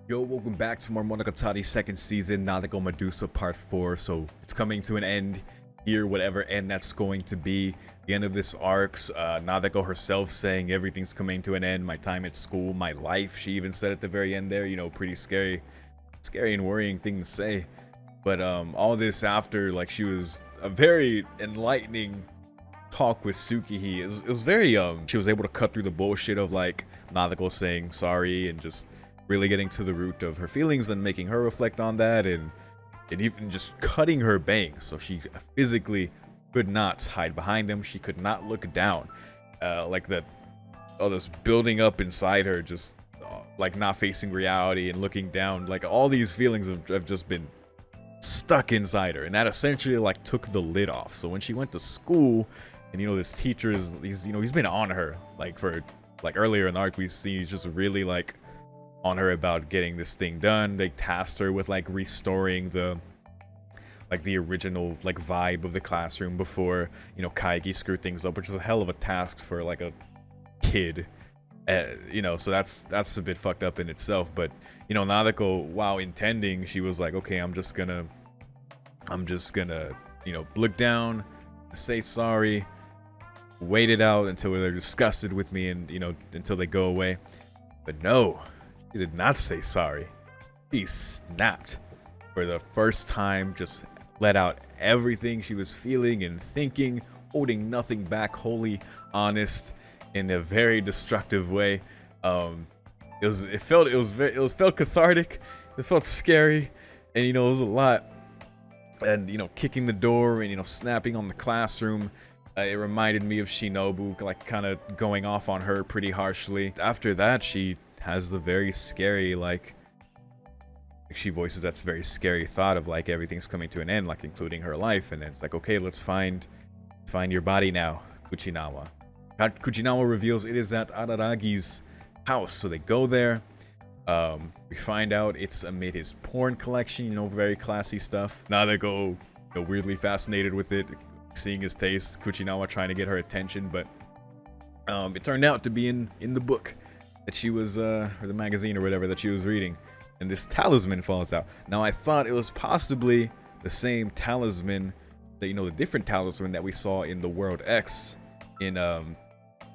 Yo, welcome back to more Monogatari second season, Nadeko Medusa part 4. So it's coming to an end here, whatever end that's going to be. The end of this arc's Nadeko herself saying everything's coming to an end. My time at school, my life. She even said at the very end there, you know, pretty scary and worrying thing to say. But all this after, like, she was a very enlightening talk with Tsukihi. It was very she was able to cut through the bullshit of like Nadeko saying sorry and just really getting to the root of her feelings and making her reflect on that, and even just cutting her bangs so she physically could not hide behind them. She could not look down, like that, all this building up inside her, just like not facing reality and looking down. Like all these feelings have just been stuck inside her, and that essentially like took the lid off. So when she went to school, and you know this teacher he's been on her like for like earlier in the arc we see he's just really like on her about getting this thing done. They tasked her with like restoring the original like vibe of the classroom before, you know, Kaigi screwed things up, which is a hell of a task for like a kid, you know, so that's a bit fucked up in itself. But you know, Nadeko, while intending, she was like, okay, I'm just gonna you know, look down, say sorry, wait it out until they're disgusted with me, and you know, until they go away. But no, she did not say sorry. She snapped for the first time, just let out everything she was feeling and thinking, holding nothing back, wholly honest in a very destructive way. It felt cathartic. It felt scary, and you know, it was a lot. And you know, kicking the door and you know, snapping on the classroom. It reminded me of Shinobu, like kind of going off on her pretty harshly. After that, she has the very scary, like, she voices that very scary thought of like everything's coming to an end, like including her life. And then it's like, okay, let's find your body now, Kuchinawa. Kuchinawa reveals it is at Araragi's house, so they go there. We find out it's amid his porn collection, you know, very classy stuff. Now they go, you know, weirdly fascinated with it, seeing his taste, Kuchinawa trying to get her attention. But it turned out to be in the book that she was, or the magazine or whatever that she was reading, and this talisman falls out. Now I thought it was possibly the same talisman that, you know, the different talisman that we saw in the World X in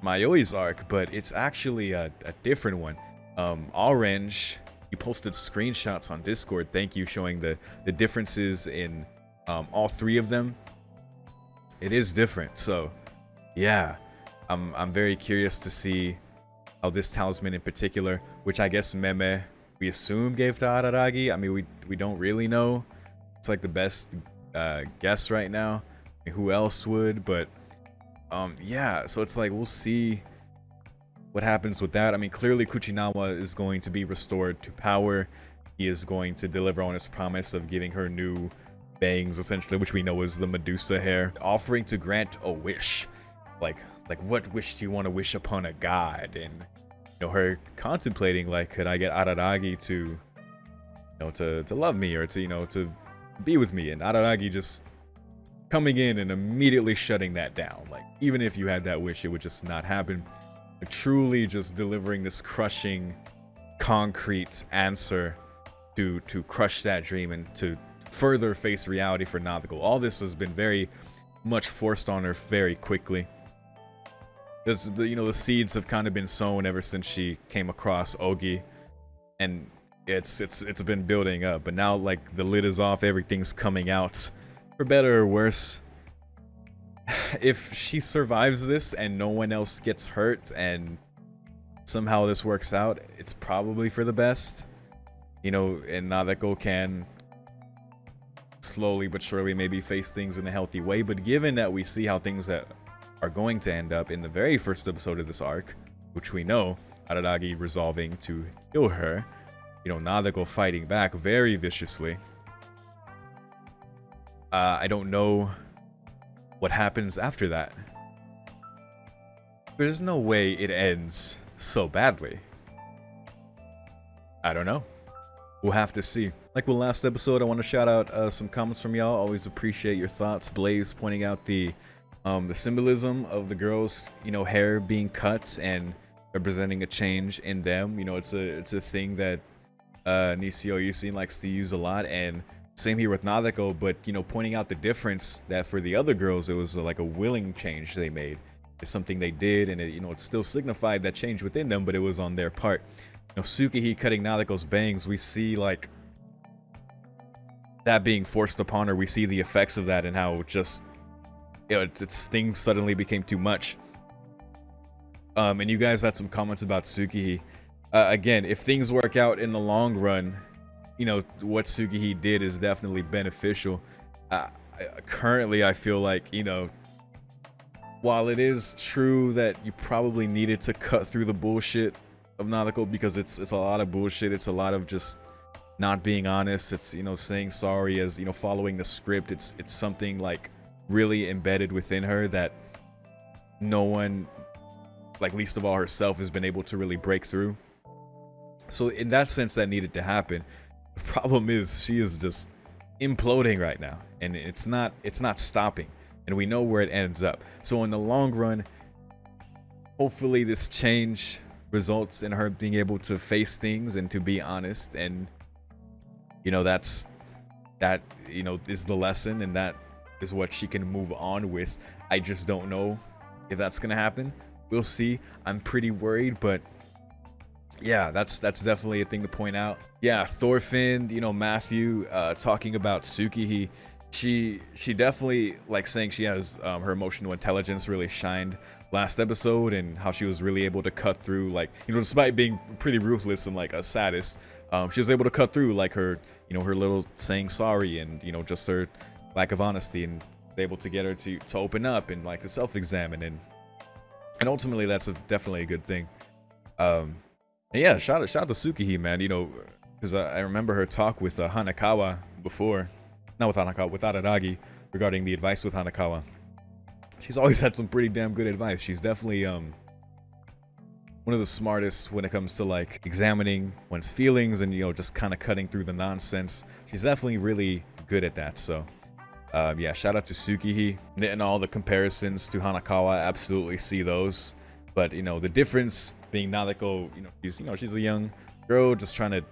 Mayoi's arc, but it's actually a different one. Orange, you posted screenshots on Discord, thank you, showing the differences in all three of them. It is different, so yeah, I'm very curious to see how this talisman in particular, which I guess Meme, we assume, gave to Araragi. I mean, we don't really know. It's like the best guess right now. I mean, who else would? But yeah, so it's like we'll see what happens with that. I mean, clearly Kuchinawa is going to be restored to power. He is going to deliver on his promise of giving her new bangs, essentially, which we know is the Medusa hair, offering to grant a wish. Like what wish do you want to wish upon a god? And you know, her contemplating, like, could I get Araragi to, you know, to love me, or to, you know, to be with me? And Araragi just coming in and immediately shutting that down. Like, even if you had that wish, it would just not happen. But truly just delivering this crushing, concrete answer to crush that dream and to further face reality for Nadeko. All this has been very much forced on her very quickly. You know, the seeds have kind of been sown ever since she came across Ogi, and it's been building up. But now, like, the lid is off, everything's coming out, for better or worse. If she survives this and no one else gets hurt and somehow this works out, it's probably for the best. You know, and Nadeko can slowly but surely maybe face things in a healthy way. But given that we see how things that are going to end up in the very first episode of this arc, which we know Araragi resolving to kill her, you know, Nadeko fighting back very viciously. I don't know what happens after that. There's no way it ends so badly. I don't know. We'll have to see. Like with last episode, I want to shout out some comments from y'all. Always appreciate your thoughts. Blaze pointing out the symbolism of the girls, you know, hair being cut and representing a change in them. You know, it's a thing that Nisio Yusin likes to use a lot, and same here with Nadeko, but you know, pointing out the difference that for the other girls it was like a willing change they made. It's something they did, and it, you know, it still signified that change within them, but it was on their part. You know, Tsukiji cutting Nadeko's bangs, we see like that being forced upon her. We see the effects of that and how just, you know, it's things suddenly became too much. And you guys had some comments about Tsukiji. Again, if things work out in the long run, you know, what Tsukiji did is definitely beneficial. Currently, I feel like, you know, while it is true that you probably needed to cut through the bullshit of Nadeko, because it's a lot of bullshit, it's a lot of just not being honest, it's, you know, saying sorry as, you know, following the script, it's something like really embedded within her that no one, like least of all herself, has been able to really break through. So in that sense, that needed to happen. The problem is she is just imploding right now, and it's not stopping, and we know where it ends up. So in the long run, hopefully this change results in her being able to face things and to be honest, and you know, that you know, is the lesson, and that is what she can move on with. I just don't know if that's gonna happen. We'll see. I'm pretty worried, but yeah, that's definitely a thing to point out. Yeah, Thorfinn, you know, Matthew talking about Tsukiji, she definitely, like, saying she has her emotional intelligence really shined last episode, and how she was really able to cut through, like, you know, despite being pretty ruthless and like a sadist, she was able to cut through like her, you know, her little saying sorry, and you know, just her lack of honesty, and able to get her to open up and like to self-examine, and ultimately that's definitely a good thing. And yeah, shout out to Tsukiji, man. You know, because I remember her talk with Hanakawa before, not with Hanakawa, with Araragi, regarding the advice with Hanakawa. She's always had some pretty damn good advice. She's definitely one of the smartest when it comes to like examining one's feelings and, you know, just kind of cutting through the nonsense. She's definitely really good at that. So yeah, shout out to Tsukiji, and all the comparisons to Hanakawa. I absolutely see those, but you know, the difference being Nadeko, you know, she's a young girl just trying to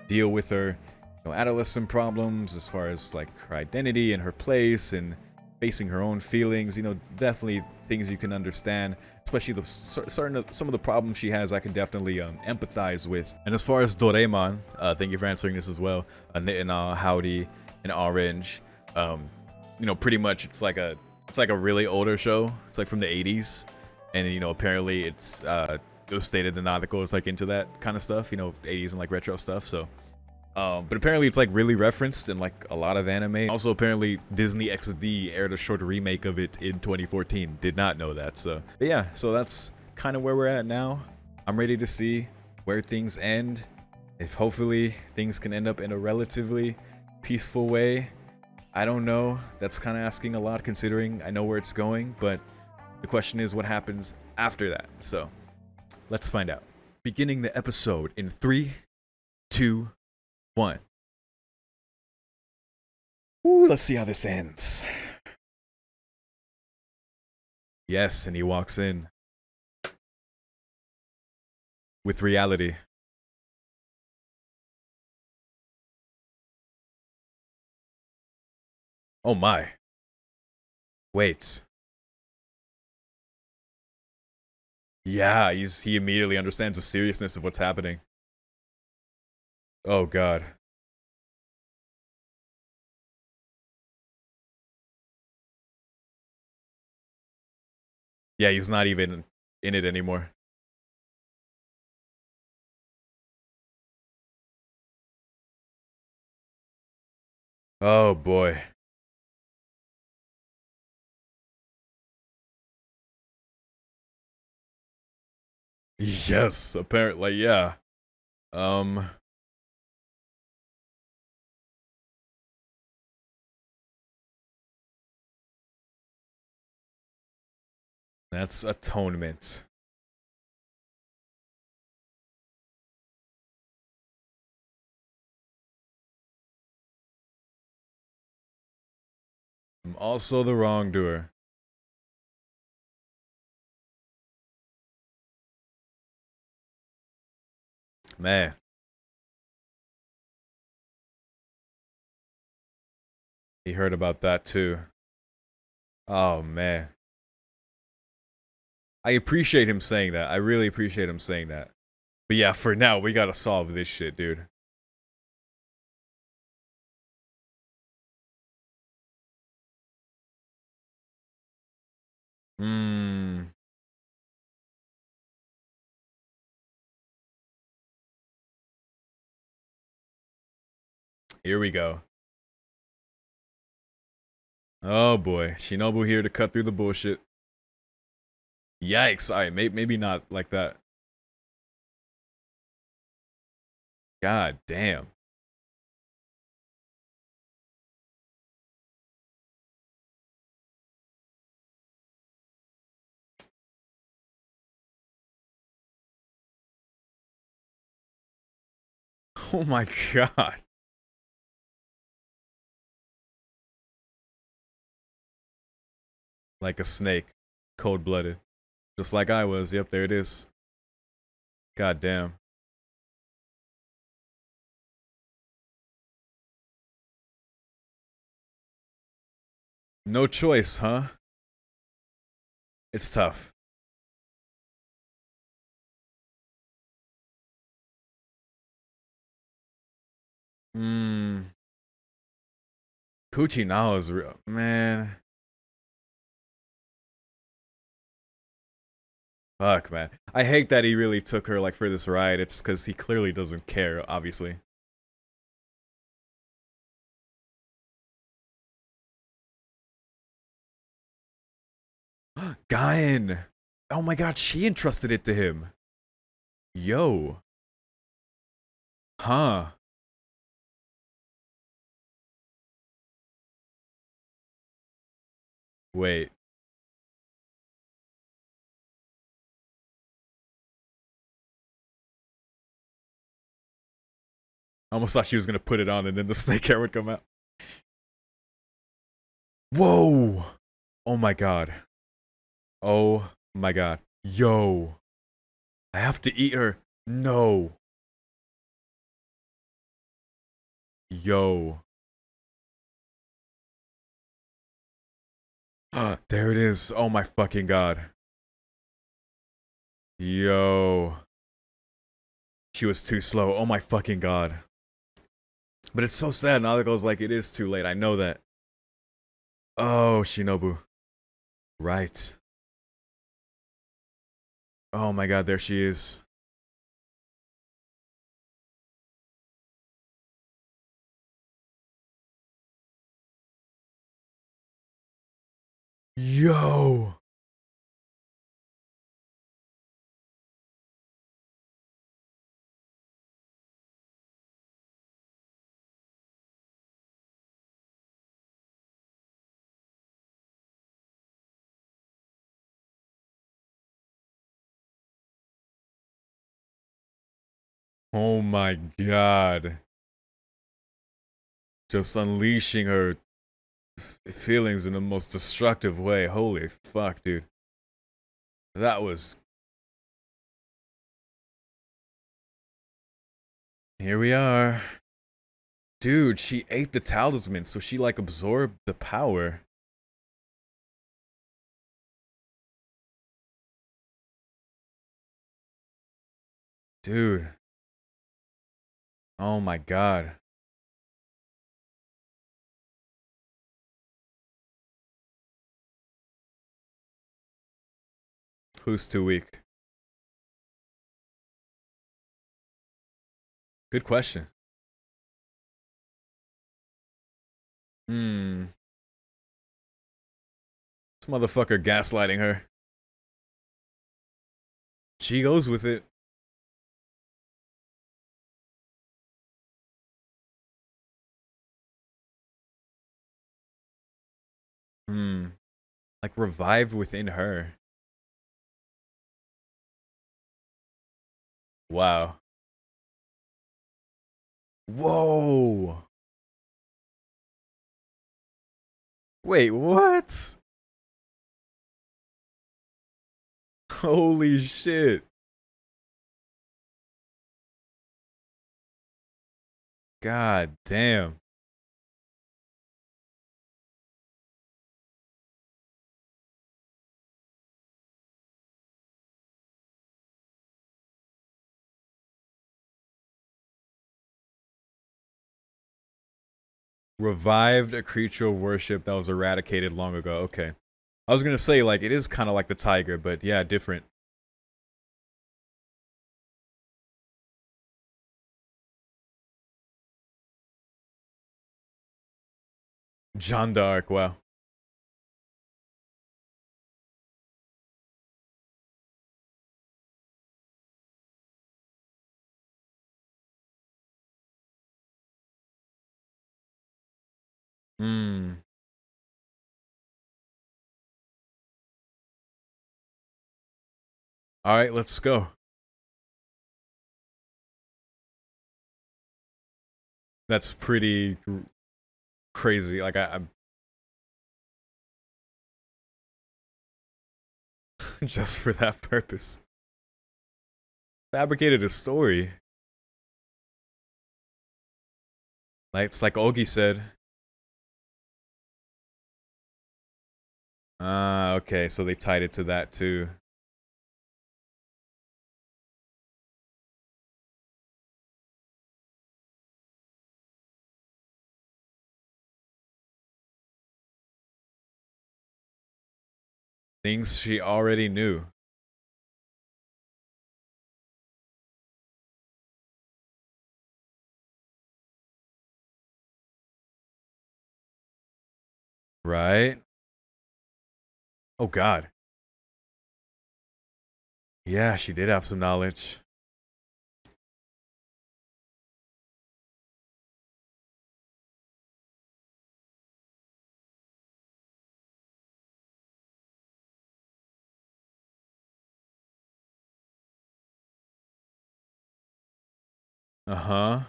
deal with her, you know, adolescent problems as far as like her identity and her place, and facing her own feelings. You know, definitely things you can understand, especially some of the problems she has. I can definitely empathize with. And as far as Doraemon, thank you for answering this as well. And Howdy and Orange, you know, pretty much it's like a really older show. It's like from the 80s, and you know, apparently it was stated that Nadeko is like into that kind of stuff, you know, 80s and like retro stuff. So but apparently it's like really referenced in like a lot of anime. Also, apparently Disney XD aired a short remake of it in 2014. Did not know that. So but yeah, so that's kind of where we're at now. I'm ready to see where things end. If hopefully things can end up in a relatively peaceful way. I don't know. That's kind of asking a lot considering I know where it's going, but the question is what happens after that. So let's find out. Beginning the episode in 3, 2, 1. Ooh, let's see how this ends. Yes, and he walks in with reality. Oh my. Wait. Yeah, he immediately understands the seriousness of what's happening. Oh god. Yeah, he's not even in it anymore. Oh boy. Yes, apparently, yeah. Um that's atonement. I'm also the wrongdoer. Man. He heard about that too. Oh man. I appreciate him saying that. I really appreciate him saying that. But yeah, for now, we gotta solve this shit, dude. Mmm. Here we go. Oh boy. Shinobu here to cut through the bullshit. Yikes. Alright, maybe not like that. God damn. Oh my god. Like a snake. Cold-blooded. Just like I was. Yep, there it is. God damn. No choice, huh? It's tough. Mmm. Kuchinao is real. Man. Fuck, man. I hate that he really took her, like, for this ride. It's because he clearly doesn't care, obviously. Gain! Oh my god, she entrusted it to him. Yo. Huh. Wait. I almost thought she was gonna put it on and then the snake hair would come out. Whoa! Oh my god. Oh my god. Yo. I have to eat her. No. Yo. There it is. Oh my fucking god. Yo. She was too slow. Oh my fucking god. But it's so sad. Now that goes like it is too late. I know that. Oh, Shinobu. Right. Oh my god, there she is. Yo. Oh my god. Just unleashing her feelings in the most destructive way. Holy fuck, dude. That was. Here we are. Dude, she ate the talisman, so she like absorbed the power. Dude. Oh my god. Who's too weak? Good question. Hmm. This motherfucker gaslighting her. She goes with it. Hmm. Like revived within her. Wow. Whoa. Wait, what? Holy shit. God damn. Revived a creature of worship that was eradicated long ago. Okay. I was gonna say, like, it is kind of like the tiger, but yeah, different. Jeanne d'Arc, wow. Hmm. Alright, let's go. That's pretty crazy. Like, I'm just for that purpose. Fabricated a story. Like, it's like Ogi said. Ah, okay, so they tied it to that too. Things she already knew. Right? Oh god. Yeah, she did have some knowledge. Uh-huh.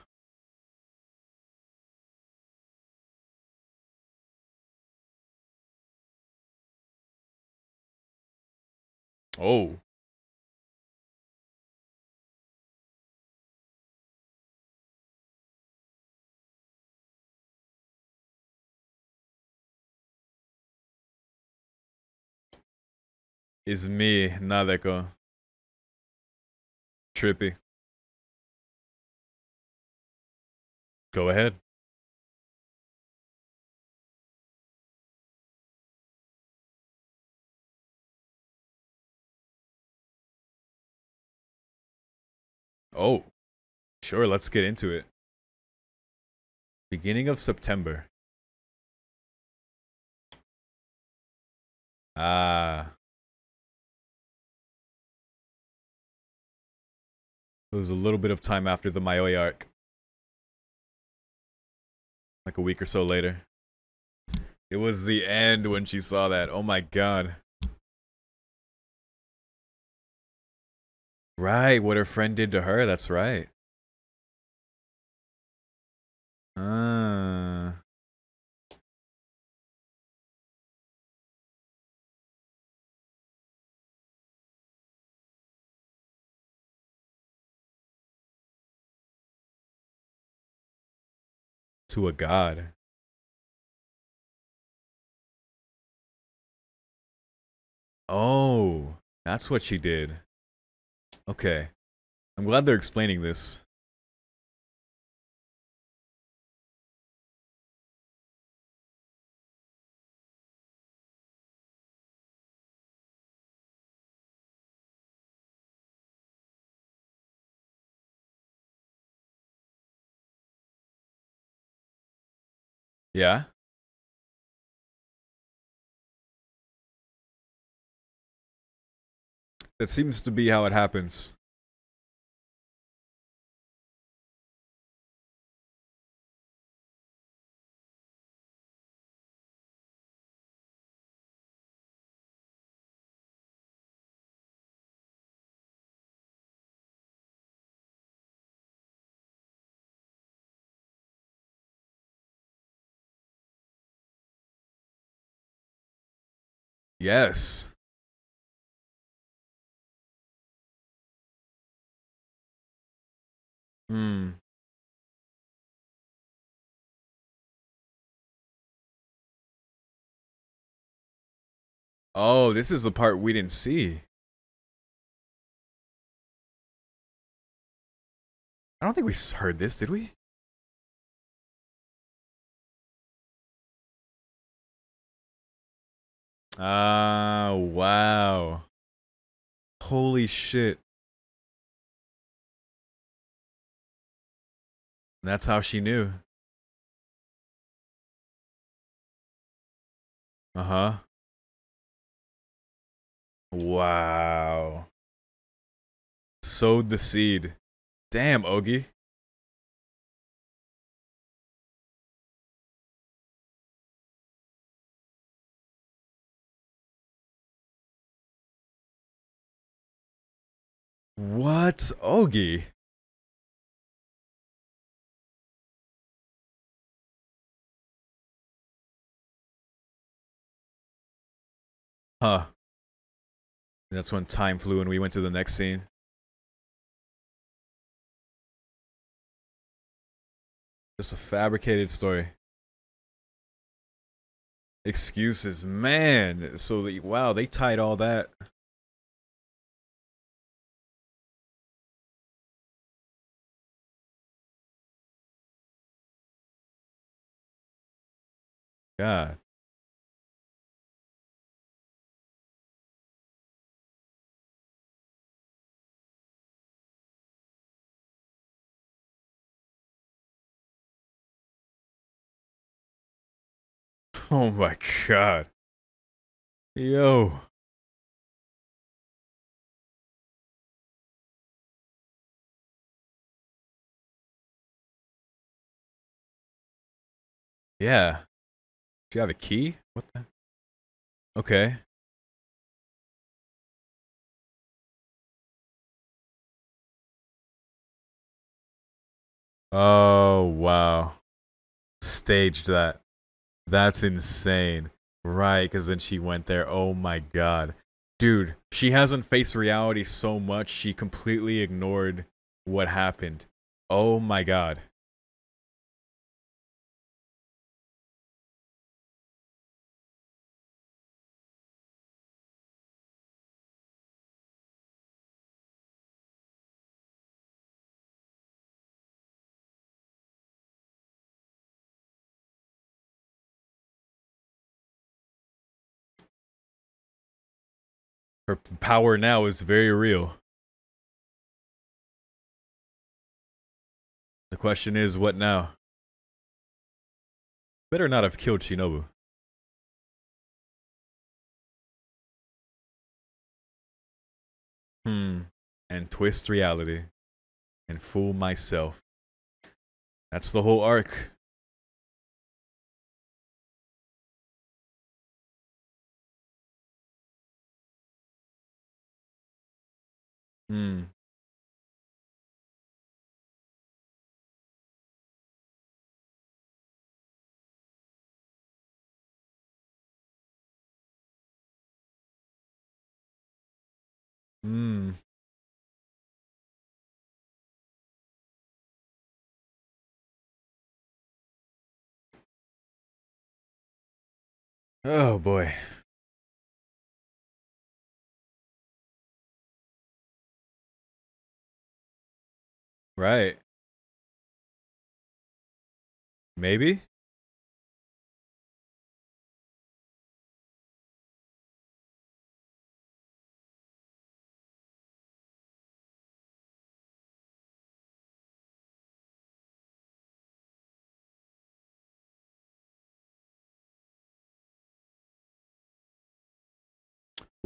Oh. Is me, Nadeko. Trippy. Go ahead. Oh. Sure, let's get into it. Beginning of September. Ah. It was a little bit of time after the Mayoi arc. Like a week or so later. It was the end when she saw that. Oh my god. Right, what her friend did to her, that's right. Ah. To a god. Oh. That's what she did. Okay. I'm glad they're explaining this. Yeah? That seems to be how it happens. Yes. Hmm. Oh, this is the part we didn't see. I don't think we heard this, did we? Ah, wow. Holy shit. That's how she knew. Uh-huh. Wow. Sowed the seed. Damn, Ogi. What? Ogi? Huh. That's when time flew and we went to the next scene. Just a fabricated story. Excuses. Man. So, wow, they tied all that. God. Oh my god. Yo. Yeah. Do you have a key? What the? Okay. Oh, wow. Staged that. That's insane. Right, because then she went there. Oh my god. Dude, she hasn't faced reality so much, she completely ignored what happened. Oh my god. Her power now is very real. The question is, what now? Better not have killed Shinobu. Hmm. And twist reality. And fool myself. That's the whole arc. Hmm. Hmm. Oh boy. Right. Maybe?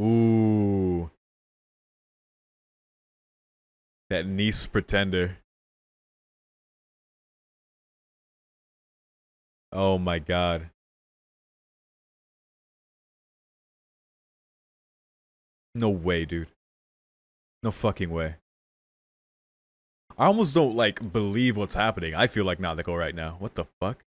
Ooh. That niece pretender. Oh my god. No way, dude. No fucking way. I almost don't like believe what's happening. I feel like Nautical right now. What the fuck?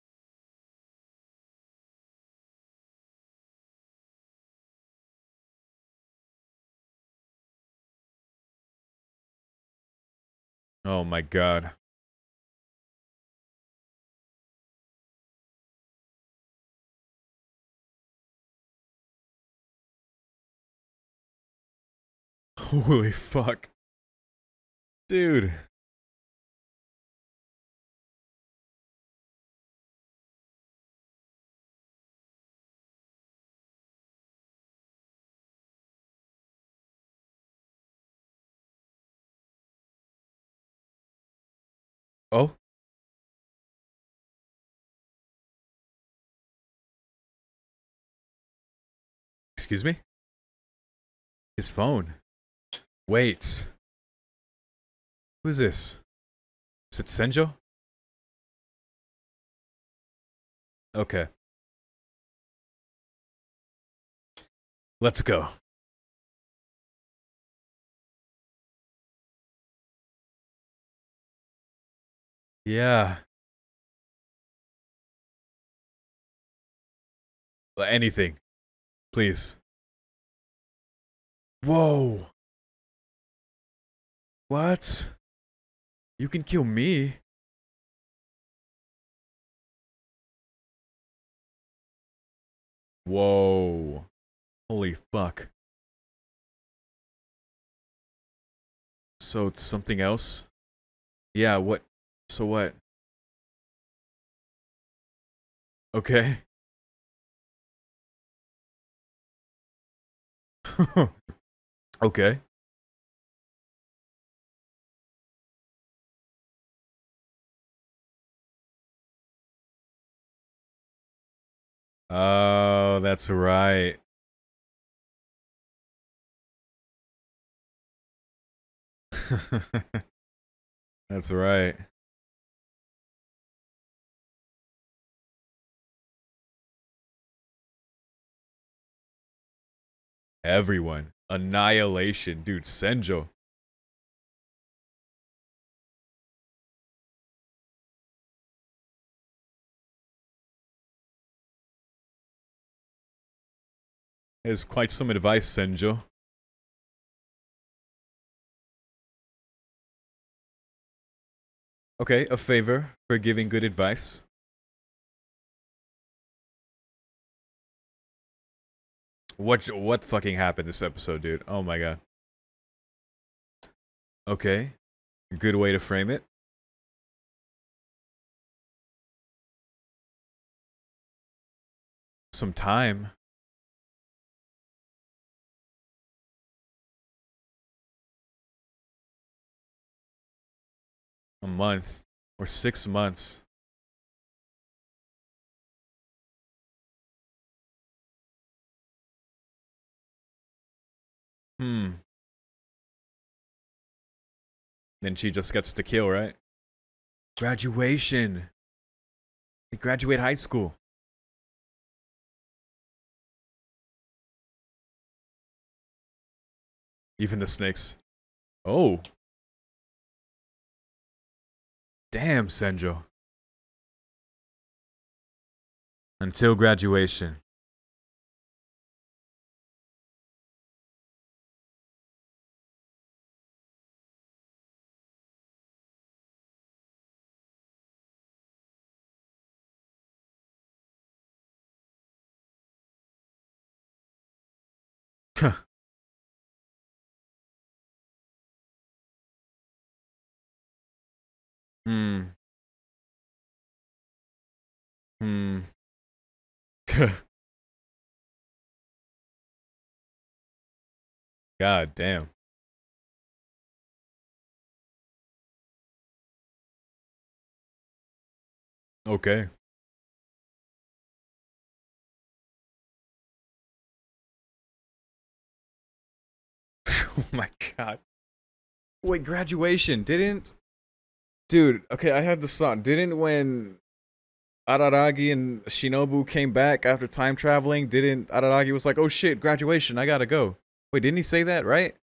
Oh my god. Holy fuck. Dude. Excuse me? His phone. Wait. Who is this? Is it Senjo? Okay. Let's go. Yeah. Anything. Please. Whoa. What? You can kill me? Whoa. Holy fuck. So it's something else? Yeah, what? So what? Okay. Okay. Oh, that's right. That's right. Everyone. Annihilation. Dude, Senjo. Has quite some advice, Senjo. Okay, a favor for giving good advice. What fucking happened this episode, dude? Oh my god. Okay. Good way to frame it. Some time. A month. Or 6 months. Hmm. Then she just gets to kill, right? Graduation. They graduate high school. Even the snakes. Oh. Damn, Senjo. Until graduation. Hmm. Hmm. God damn. Okay. Oh my god. Wait, graduation didn't. Dude, okay, I had the thought. Didn't when Araragi and Shinobu came back after time traveling, didn't Araragi was like, oh shit, graduation, I gotta go. Wait, didn't he say that, right?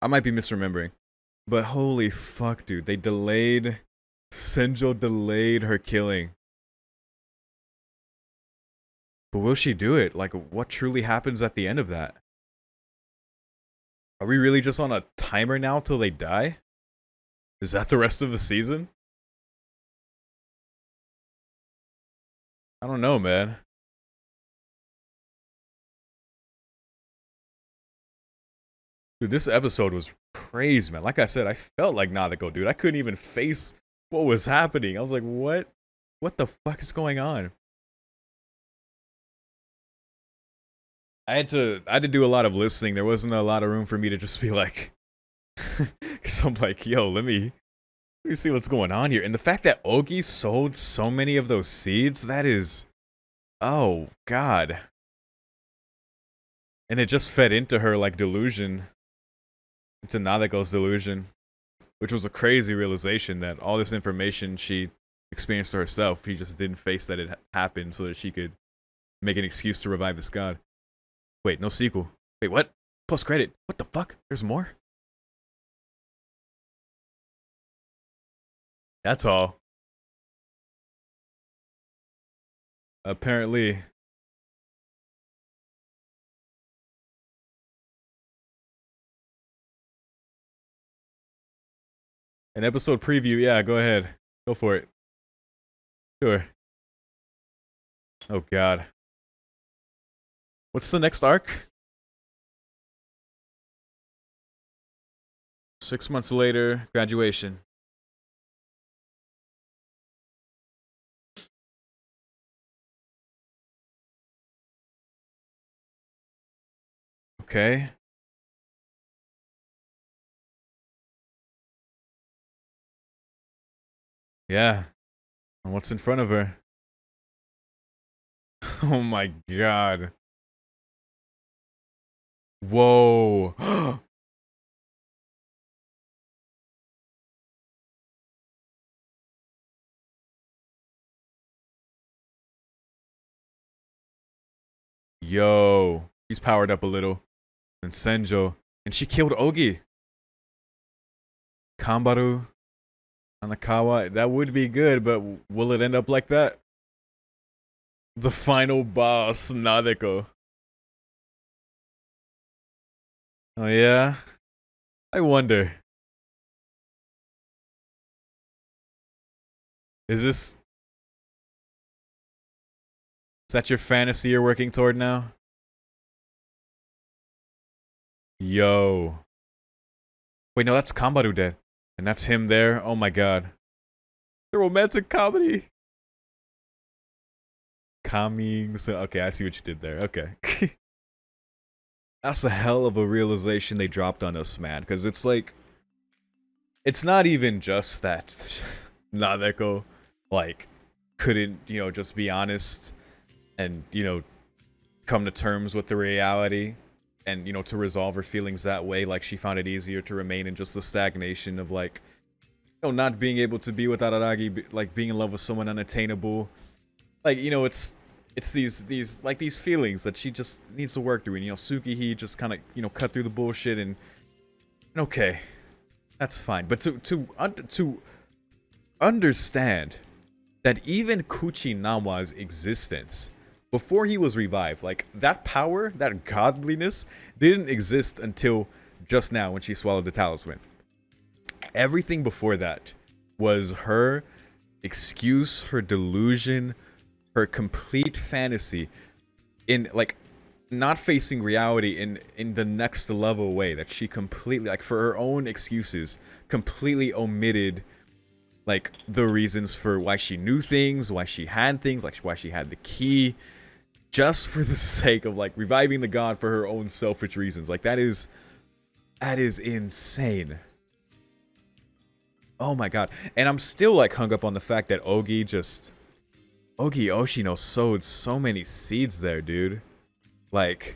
I might be misremembering. But holy fuck, dude, they delayed. Senjo delayed her killing. But will she do it? Like, what truly happens at the end of that? Are we really just on a timer now till they die? Is that the rest of the season? I don't know, man. Dude, this episode was crazy, man. Like I said, I felt like Nadeko, dude. I couldn't even face what was happening. I was like, what? What the fuck is going on? I had to do a lot of listening. There wasn't a lot of room for me to just be like, because I'm like, yo, let me see what's going on here. And the fact that Ogi sold so many of those seeds, that is Oh, God. And it just fed into her, like, delusion. Into Nadeko's delusion. Which was a crazy realization that all this information she experienced to herself, he just didn't face that it happened so that she could make an excuse to revive this god. Wait, no sequel. Wait, what? Post-credit. What the fuck? There's more? That's all. Apparently. An episode preview. Yeah, go ahead. Go for it. Sure. Oh, God. What's the next arc? 6 months later, graduation. Okay. Yeah. And what's in front of her? Oh my god. Whoa. Yo. He's powered up a little. And Senjo. And she killed Ogi. Kambaru. Hanakawa. That would be good, but will it end up like that? The final boss, Nadeko. Oh yeah? I wonder. Is that your fantasy you're working toward now? Yo. Wait, no, that's Kambaru dead. And that's him there? Oh my god. The romantic comedy. Coming. So, okay, I see what you did there. Okay. That's a hell of a realization they dropped on us, man. Because it's like, it's not even just that Nadeko, like, couldn't, just be honest and, come to terms with the reality and, to resolve her feelings that way. Like, she found it easier to remain in just the stagnation of, like, not being able to be with Araragi, like, being in love with someone unattainable. Like, it's these feelings that she just needs to work through. And, Tsukiji just kind of, cut through the bullshit and okay, that's fine. But to understand that even Kuchinawa's existence before he was revived, like that power, that godliness, didn't exist until just now when she swallowed the talisman. Everything before that was her excuse, her delusion, her complete fantasy in like not facing reality in the next level way that she completely, like, for her own excuses, completely omitted like the reasons for why she knew things, why she had things, like why she had the key, just for the sake of like reviving the god for her own selfish reasons. Like that is insane. Oh my god. And I'm still like hung up on the fact that Ogi Oshino sowed so many seeds there, dude. Like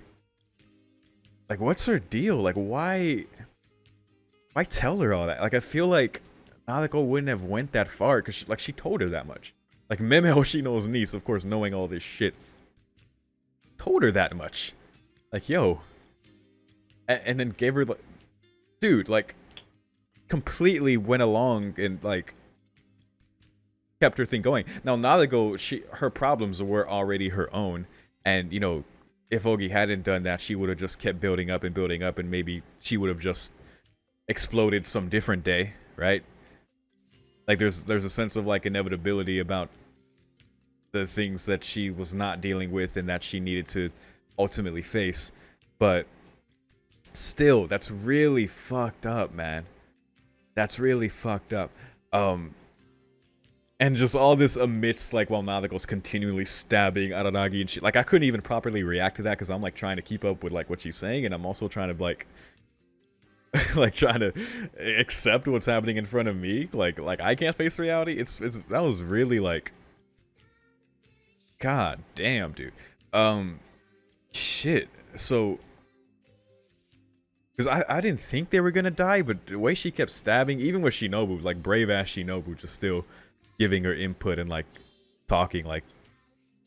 what's her deal? Like why tell her all that? Like I feel like Nadeko wouldn't have went that far because she told her that much. Like Meme Oshino's niece, of course, knowing all this shit, told her that much. Like, yo. And then gave her, like, dude, like, completely went along and, like, kept her thing going. Now, Nadeko, her problems were already her own. And, if Ogi hadn't done that, she would have just kept building up, and maybe she would have just exploded some different day, right? Like, there's a sense of, like, inevitability about the things that she was not dealing with and that she needed to ultimately face. But still, that's really fucked up, man. That's really fucked up. And just all this amidst, like, while Nadeko's continually stabbing Araragi and shit. Like, I couldn't even properly react to that because I'm, like, trying to keep up with, like, what she's saying. And I'm also trying to, like, trying to accept what's happening in front of me. Like I can't face reality. That was really, like, God damn, dude. Shit. So, because I didn't think they were gonna die, but the way she kept stabbing, even with Shinobu, like brave ass Shinobu, just still giving her input and like talking like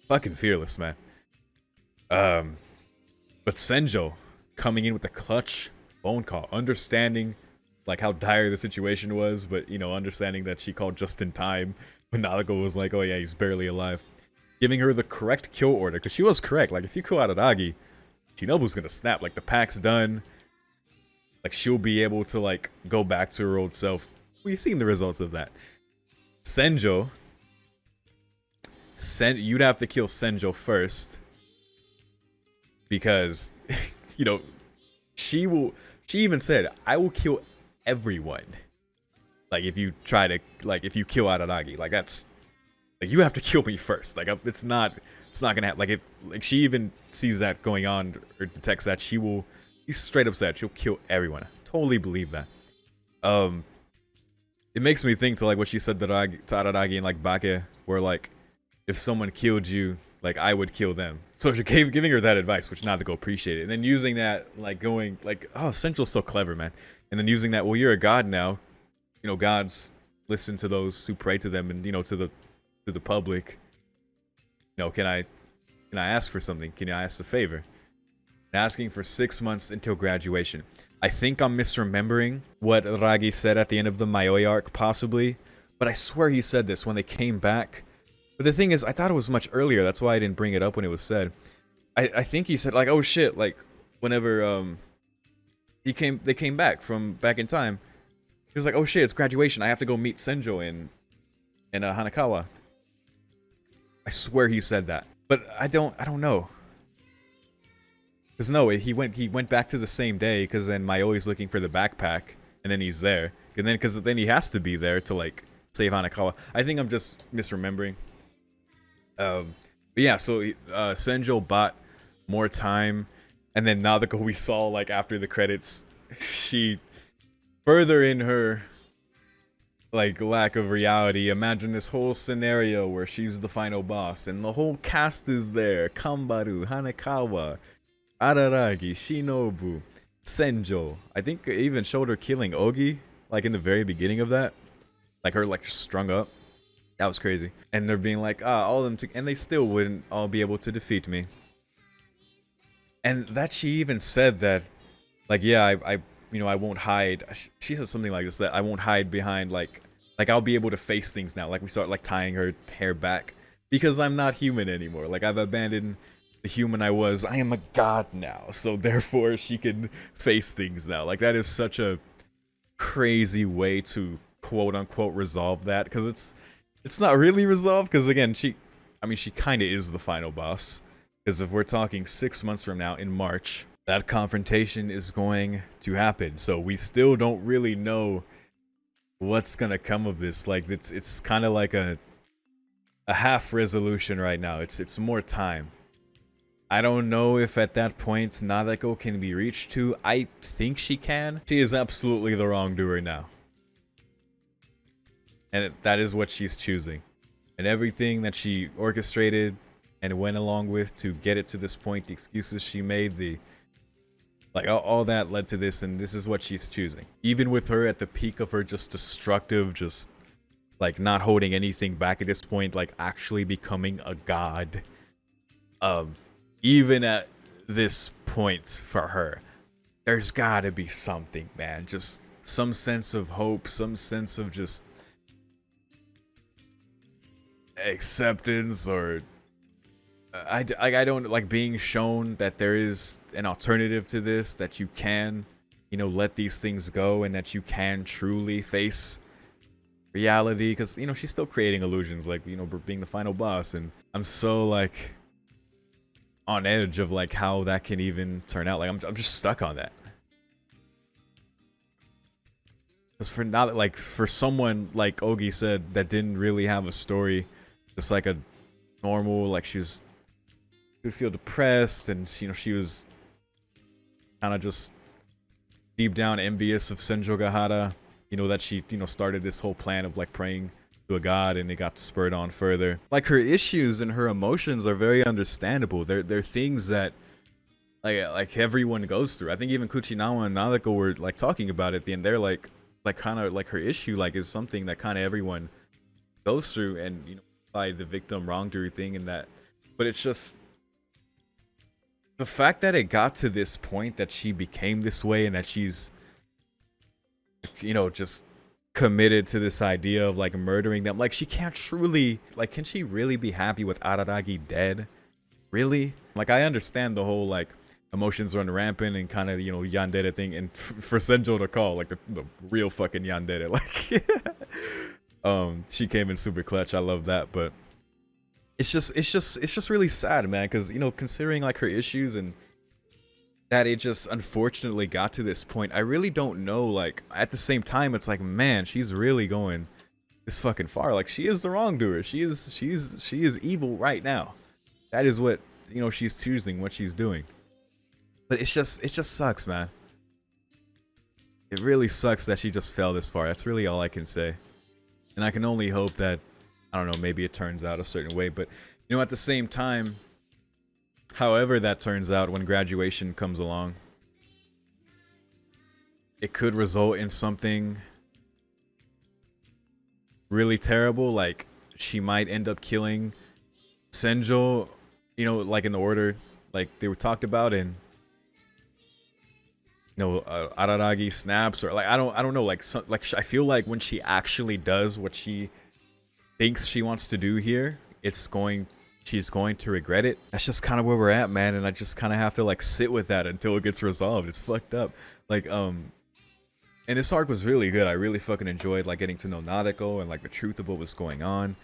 fucking fearless, man. But Senjo coming in with a clutch phone call, understanding like how dire the situation was, but you know, understanding that she called just in time when Naruto was like, oh yeah, he's barely alive. Giving her the correct kill order, because she was correct. Like, if you kill Araragi, Shinobu's gonna snap. Like, the pack's done. Like, she'll be able to, like, go back to her old self. We've seen the results of that. Senjo. You'd have to kill Senjo first. Because, you know, she even said, I will kill everyone. Like, if you try to, like, if you kill Araragi. Like, that's... Like, you have to kill me first. Like, it's not gonna happen. Like, if like she even sees that going on or detects that, she's straight up said she'll kill everyone. I totally believe that. It makes me think to like what she said to Araragi and like Bake, where like if someone killed you, like I would kill them. So she giving her that advice, which Naruto appreciated, and then using that, like going like, oh, Central's so clever, man. And then using that, well, you're a god now. You know, gods listen to those who pray to them, and you know, to the public. You know, can I ask for something? Can I ask a favor? And asking for 6 months until graduation. I think I'm misremembering what Ragi said at the end of the Mayoi arc, possibly, but I swear he said this when they came back. But the thing is, I thought it was much earlier. That's why I didn't bring it up when it was said. I think he said like, oh shit, like whenever they came back from back in time. He was like, oh shit, it's graduation. I have to go meet Senjo in Hanakawa. I swear he said that, but I don't know. Cause no, he went back to the same day. Cause then Mayoi's looking for the backpack, and then he's there, and then cause then he has to be there to like save Hanakawa. I think I'm just misremembering. But yeah, so Senjo bought more time, and then Naruto we saw like after the credits, she further in her like lack of reality. Imagine this whole scenario where she's the final boss and the whole cast is there: Kambaru, Hanakawa, Araragi, Shinobu, Senjo. I think it even showed her killing Ogi like in the very beginning of that, like her like strung up. That was crazy. And they're being like, all of them and they still wouldn't all be able to defeat me. And that she even said that, like, yeah, I you know, I won't hide. She said something like this, that I won't hide behind like I'll be able to face things now. Like we start like tying her hair back because I'm not human anymore. Like I've abandoned the human I was. I am a god now. So therefore she can face things now. Like that is such a crazy way to quote unquote resolve that, because it's not really resolved, because again, she kind of is the final boss. Because if we're talking 6 months from now in March, that confrontation is going to happen. So we still don't really know what's gonna come of this. Like it's kind of like a half resolution right now. It's more time. I don't know if at that point Nadeko can be reached to. I think she can. She is absolutely the wrongdoer now. And that is what she's choosing. And everything that she orchestrated and went along with to get it to this point, the excuses she made, like all that led to this, and this is what she's choosing. Even with her at the peak of her just destructive, just like not holding anything back at this point, like actually becoming a god. Even at this point for her, there's gotta be something, man. Just some sense of hope, some sense of just acceptance, or I don't like being shown that there is an alternative to this, that you can, you know, let these things go, and that you can truly face reality. Because, you know, she's still creating illusions, like, you know, being the final boss, and I'm so like on edge of like how that can even turn out. Like I'm just stuck on that. Because for not like for someone like Ogi said that didn't really have a story, just like a normal, like she would feel depressed, and you know, she was kind of just deep down envious of Senjo Gahara, you know, that she, you know, started this whole plan of like praying to a god, and it got spurred on further. Like, her issues and her emotions are very understandable. They're things that like everyone goes through. I think even Kuchinawa and Nadeko were like talking about it at the end. They're like kind of like her issue like is something that kind of everyone goes through, and you know, by the victim wrongdoer thing and that. But it's just the fact that it got to this point that she became this way, and that she's, you know, just committed to this idea of like murdering them. Like, she can't truly, like, can she really be happy with Araragi dead? Really? Like, I understand the whole like emotions run rampant and kind of, you know, yandere thing, and for Senjo to call like the real fucking yandere, like she came in super clutch. I love that. But it's just really sad, man, because, you know, considering like her issues and that it just unfortunately got to this point, I really don't know. Like, at the same time, it's like, man, she's really going this fucking far. Like, she is the wrongdoer. She is evil right now. That is what, you know, she's choosing, what she's doing. But it just sucks, man. It really sucks that she just fell this far. That's really all I can say. And I can only hope that, I don't know, maybe it turns out a certain way. But, you know, at the same time, however that turns out when graduation comes along, it could result in something really terrible. Like, she might end up killing Senjo, you know, like in the order like they were talked about, and you know, Araragi snaps, or like I don't know, like I feel like when she actually does what she thinks she wants to do here, she's going to regret it. That's just kind of where we're at, man, and I just kind of have to like sit with that until it gets resolved. It's fucked up. Like, and this arc was really good. I really fucking enjoyed like getting to know Nadeko and like the truth of what was going on.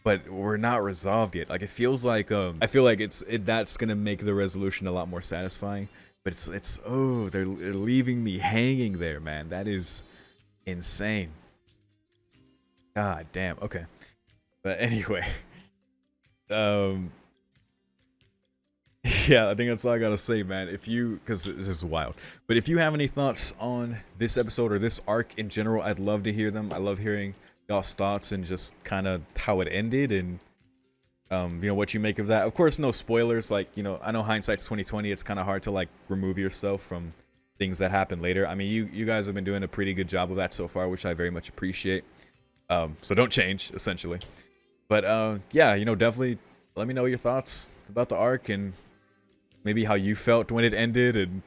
But we're not resolved yet. Like, it feels like I feel like that's gonna make the resolution a lot more satisfying. But it's oh, they're leaving me hanging there, man. That is insane. God damn. Okay. But anyway, yeah, I think that's all I gotta say, man. Because this is wild. But if you have any thoughts on this episode or this arc in general, I'd love to hear them. I love hearing y'all's thoughts and just kind of how it ended, and you know, what you make of that. Of course, no spoilers. Like, you know, I know hindsight's 2020. It's kind of hard to like remove yourself from things that happen later. I mean, you guys have been doing a pretty good job of that so far, which I very much appreciate. So don't change, essentially. But yeah, you know, definitely let me know your thoughts about the arc and maybe how you felt when it ended and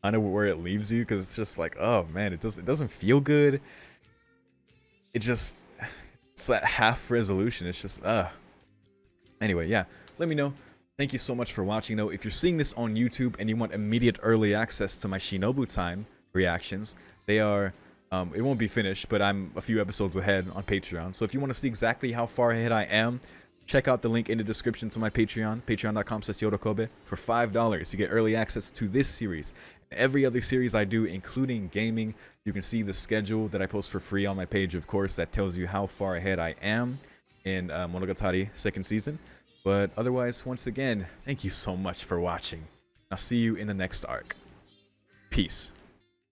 kind of where it leaves you, because it's just like, oh man, it doesn't feel good. It's that half resolution. It's just anyway, yeah, let me know. Thank you so much for watching, though. If you're seeing this on YouTube and you want immediate early access to my Shinobu Time reactions, they are it won't be finished, but I'm a few episodes ahead on Patreon. So if you want to see exactly how far ahead I am, check out the link in the description to my Patreon, patreon.com/yorokobe. For $5 you get early access to this series and every other series I do, including gaming. You can see the schedule that I post for free on my page, of course. That tells you how far ahead I am in Monogatari 2nd season. But otherwise, once again, thank you so much for watching. I'll see you in the next arc. Peace.